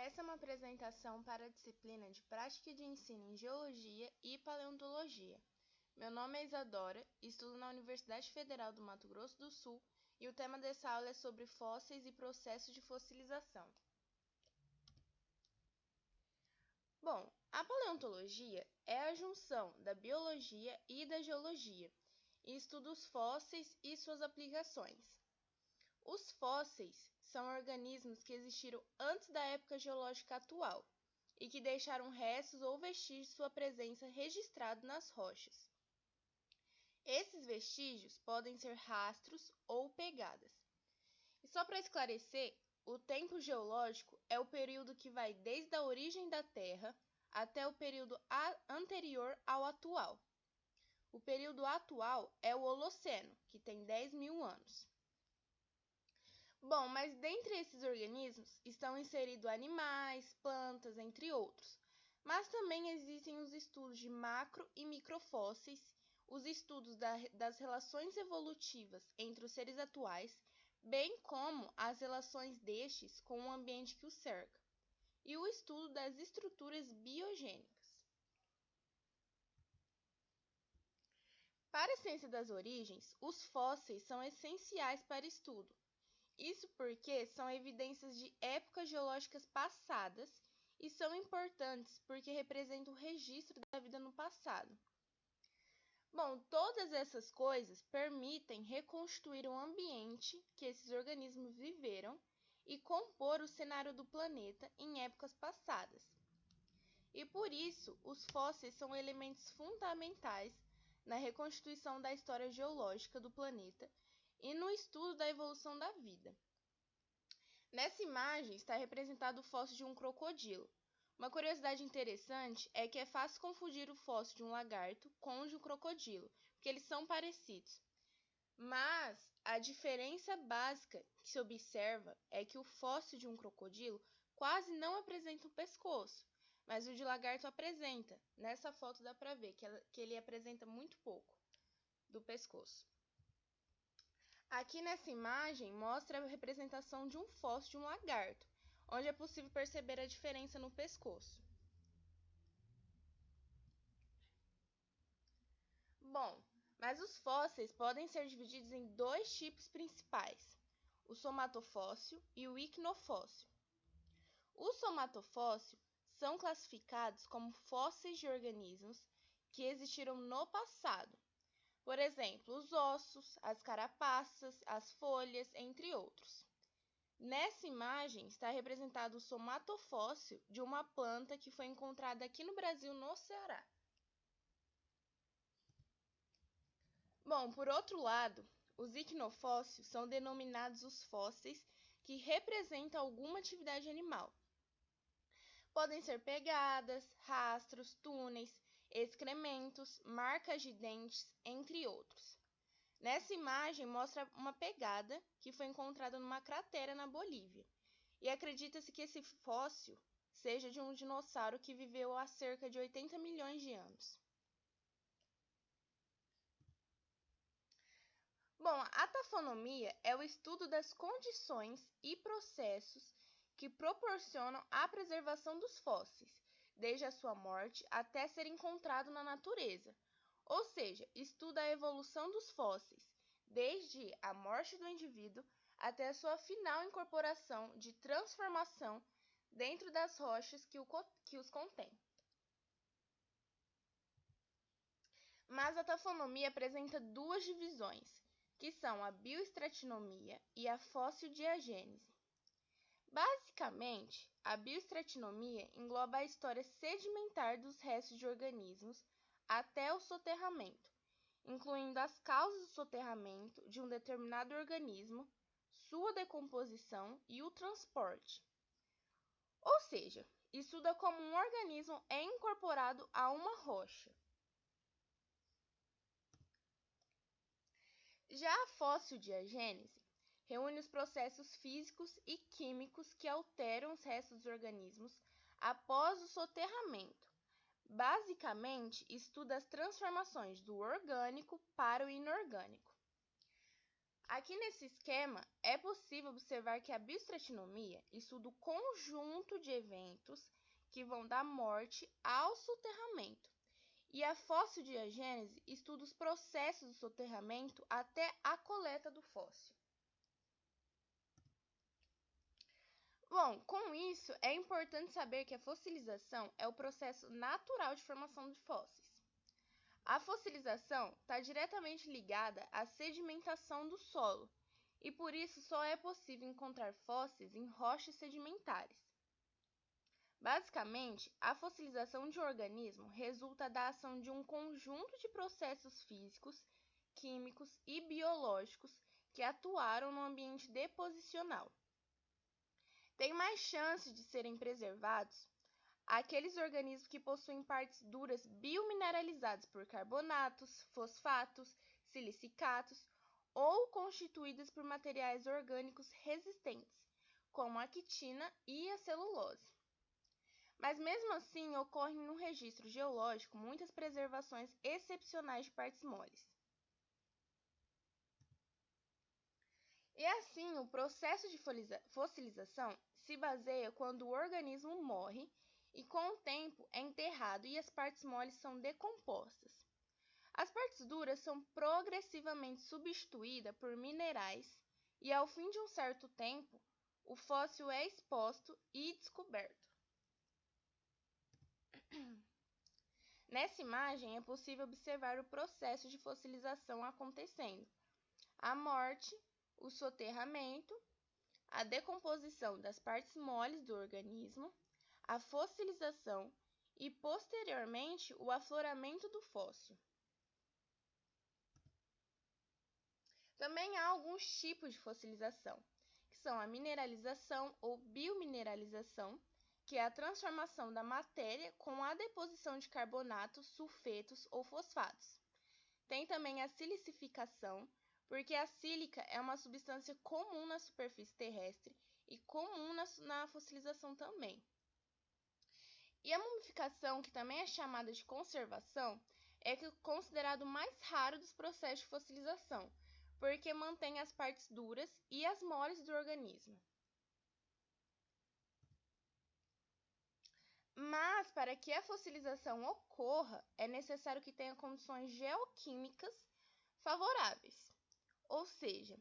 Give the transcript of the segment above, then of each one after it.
Essa é uma apresentação para a disciplina de Prática de Ensino em Geologia e Paleontologia. Meu nome é Isadora, estudo na Universidade Federal do Mato Grosso do Sul e o tema dessa aula é sobre fósseis e processos de fossilização. Bom, a paleontologia é a junção da biologia e da geologia e estuda os fósseis e suas aplicações. Os fósseis são organismos que existiram antes da época geológica atual e que deixaram restos ou vestígios de sua presença registrados nas rochas. Esses vestígios podem ser rastros ou pegadas. E só para esclarecer, o tempo geológico é o período que vai desde a origem da Terra até o período anterior ao atual. O período atual é o Holoceno, que tem 10.000 anos. Bom, mas dentre esses organismos estão inseridos animais, plantas, entre outros. Mas também existem os estudos de macro e microfósseis, os estudos das relações evolutivas entre os seres atuais, bem como as relações destes com o ambiente que os cerca, e o estudo das estruturas biogênicas. Para a ciência das origens, os fósseis são essenciais para estudo. Isso porque são evidências de épocas geológicas passadas e são importantes porque representam o registro da vida no passado. Bom, todas essas coisas permitem reconstruir o ambiente que esses organismos viveram e compor o cenário do planeta em épocas passadas. E por isso, os fósseis são elementos fundamentais na reconstituição da história geológica do planeta e no estudo da evolução da vida. Nessa imagem está representado o fóssil de um crocodilo. Uma curiosidade interessante é que é fácil confundir o fóssil de um lagarto com o de um crocodilo, porque eles são parecidos. Mas a diferença básica que se observa é que o fóssil de um crocodilo quase não apresenta um pescoço, mas o de lagarto apresenta. Nessa foto dá para ver que ele apresenta muito pouco do pescoço. Aqui nessa imagem mostra a representação de um fóssil de um lagarto, onde é possível perceber a diferença no pescoço. Bom, mas os fósseis podem ser divididos em dois tipos principais, o somatofóssil e o icnofóssil. Os somatofóssil são classificados como fósseis de organismos que existiram no passado. Por exemplo, os ossos, as carapaças, as folhas, entre outros. Nessa imagem está representado o somatofóssil de uma planta que foi encontrada aqui no Brasil, no Ceará. Bom, por outro lado, os icnofósseis são denominados os fósseis que representam alguma atividade animal. Podem ser pegadas, rastros, túneis, excrementos, marcas de dentes, entre outros. Nessa imagem mostra uma pegada que foi encontrada numa cratera na Bolívia, e acredita-se que esse fóssil seja de um dinossauro que viveu há cerca de 80 milhões de anos. Bom, a taxonomia é o estudo das condições e processos que proporcionam a preservação dos fósseis, desde a sua morte até ser encontrado na natureza. Ou seja, estuda a evolução dos fósseis, desde a morte do indivíduo até a sua final incorporação de transformação dentro das rochas que os contêm. Mas a taxonomia apresenta duas divisões, que são a bioestratinomia e a fossil-diagênese. Basicamente, a bioestratinomia engloba a história sedimentar dos restos de organismos até o soterramento, incluindo as causas do soterramento de um determinado organismo, sua decomposição e o transporte. Ou seja, estuda como um organismo é incorporado a uma rocha. Já a fossil-diagênese reúne os processos físicos e químicos que alteram os restos dos organismos após o soterramento. Basicamente, estuda as transformações do orgânico para o inorgânico. Aqui nesse esquema, é possível observar que a bioestratinomia estuda o conjunto de eventos que vão da morte ao soterramento, e a fossildiagênese estuda os processos do soterramento até a coleta do fóssil. Bom, com isso, é importante saber que a fossilização é o processo natural de formação de fósseis. A fossilização está diretamente ligada à sedimentação do solo, e por isso só é possível encontrar fósseis em rochas sedimentares. Basicamente, a fossilização de um organismo resulta da ação de um conjunto de processos físicos, químicos e biológicos que atuaram no ambiente deposicional. Tem mais chance de serem preservados aqueles organismos que possuem partes duras biomineralizadas por carbonatos, fosfatos, silicicatos ou constituídas por materiais orgânicos resistentes, como a quitina e a celulose. Mas mesmo assim, ocorrem no registro geológico muitas preservações excepcionais de partes moles. E assim, o processo de fossilização se baseia quando o organismo morre e com o tempo é enterrado e as partes moles são decompostas. As partes duras são progressivamente substituídas por minerais e ao fim de um certo tempo, o fóssil é exposto e descoberto. Nessa imagem é possível observar o processo de fossilização acontecendo: a morte, o soterramento, a decomposição das partes moles do organismo, a fossilização e, posteriormente, o afloramento do fóssil. Também há alguns tipos de fossilização, que são a mineralização ou biomineralização, que é a transformação da matéria com a deposição de carbonatos, sulfetos ou fosfatos. Tem também a silicificação, porque a sílica é uma substância comum na superfície terrestre e comum na fossilização também. E a mumificação, que também é chamada de conservação, é considerado o mais raro dos processos de fossilização, porque mantém as partes duras e as moles do organismo. Mas, para que a fossilização ocorra, é necessário que tenha condições geoquímicas favoráveis, ou seja,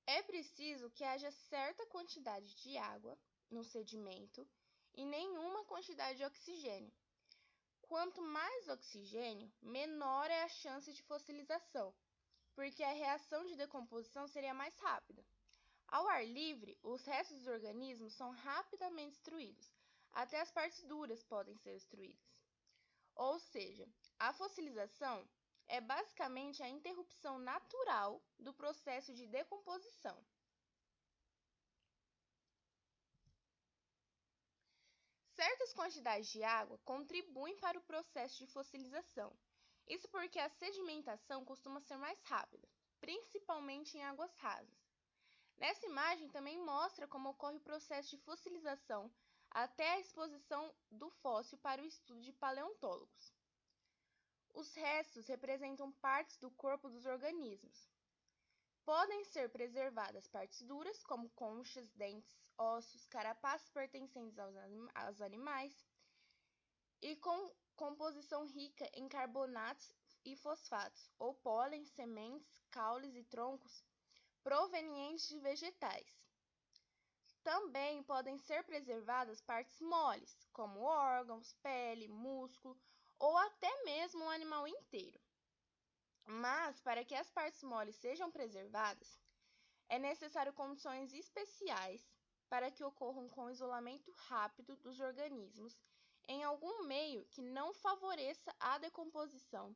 é preciso que haja certa quantidade de água no sedimento e nenhuma quantidade de oxigênio. Quanto mais oxigênio, menor é a chance de fossilização, porque a reação de decomposição seria mais rápida. Ao ar livre, os restos dos organismos são rapidamente destruídos, até as partes duras podem ser destruídas. Ou seja, a fossilização é basicamente a interrupção natural do processo de decomposição. Certas quantidades de água contribuem para o processo de fossilização. Isso porque a sedimentação costuma ser mais rápida, principalmente em águas rasas. Nessa imagem também mostra como ocorre o processo de fossilização até a exposição do fóssil para o estudo de paleontólogos. Os restos representam partes do corpo dos organismos. Podem ser preservadas partes duras, como conchas, dentes, ossos, carapaças pertencentes aos animais, e com composição rica em carbonatos e fosfatos, ou pólen, sementes, caules e troncos provenientes de vegetais. Também podem ser preservadas partes moles, como órgãos, pele, músculo ou até mesmo um animal inteiro. Mas, para que as partes moles sejam preservadas, é necessário condições especiais para que ocorram com isolamento rápido dos organismos em algum meio que não favoreça a decomposição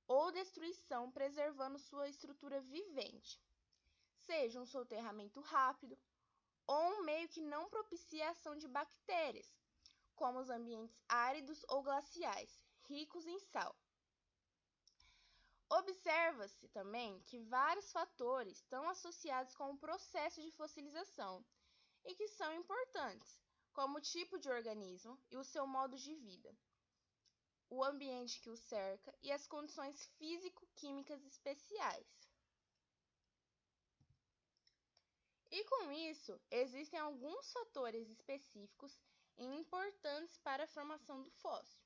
ou destruição, preservando sua estrutura vivente, seja um soterramento rápido ou um meio que não propicie a ação de bactérias, como os ambientes áridos ou glaciais, ricos em sal. Observa-se também que vários fatores estão associados com o processo de fossilização e que são importantes, como o tipo de organismo e o seu modo de vida, o ambiente que o cerca e as condições físico-químicas especiais. E com isso, existem alguns fatores específicos e importantes para a formação do fóssil.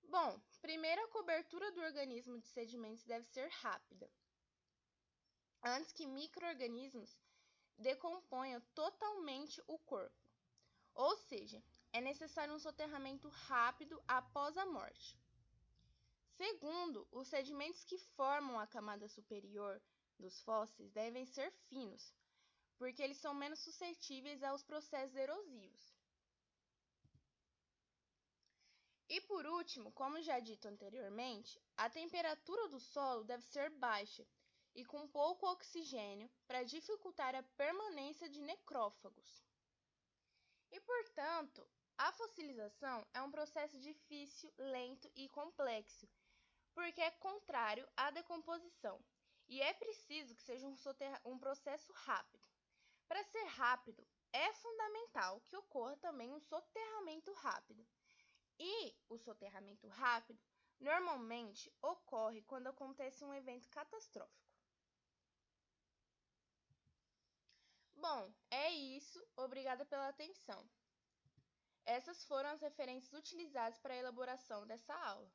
Bom, primeiro a cobertura do organismo de sedimentos deve ser rápida, antes que micro-organismos decomponham totalmente o corpo. Ou seja, é necessário um soterramento rápido após a morte. Segundo, os sedimentos que formam a camada superior dos fósseis devem ser finos, porque eles são menos suscetíveis aos processos erosivos. E por último, como já dito anteriormente, a temperatura do solo deve ser baixa e com pouco oxigênio para dificultar a permanência de necrófagos. E, portanto, a fossilização é um processo difícil, lento e complexo, porque é contrário à decomposição, e é preciso que seja um processo rápido. Para ser rápido, é fundamental que ocorra também um soterramento rápido. E o soterramento rápido normalmente ocorre quando acontece um evento catastrófico. Bom, é isso. Obrigada pela atenção. Essas foram as referências utilizadas para a elaboração dessa aula.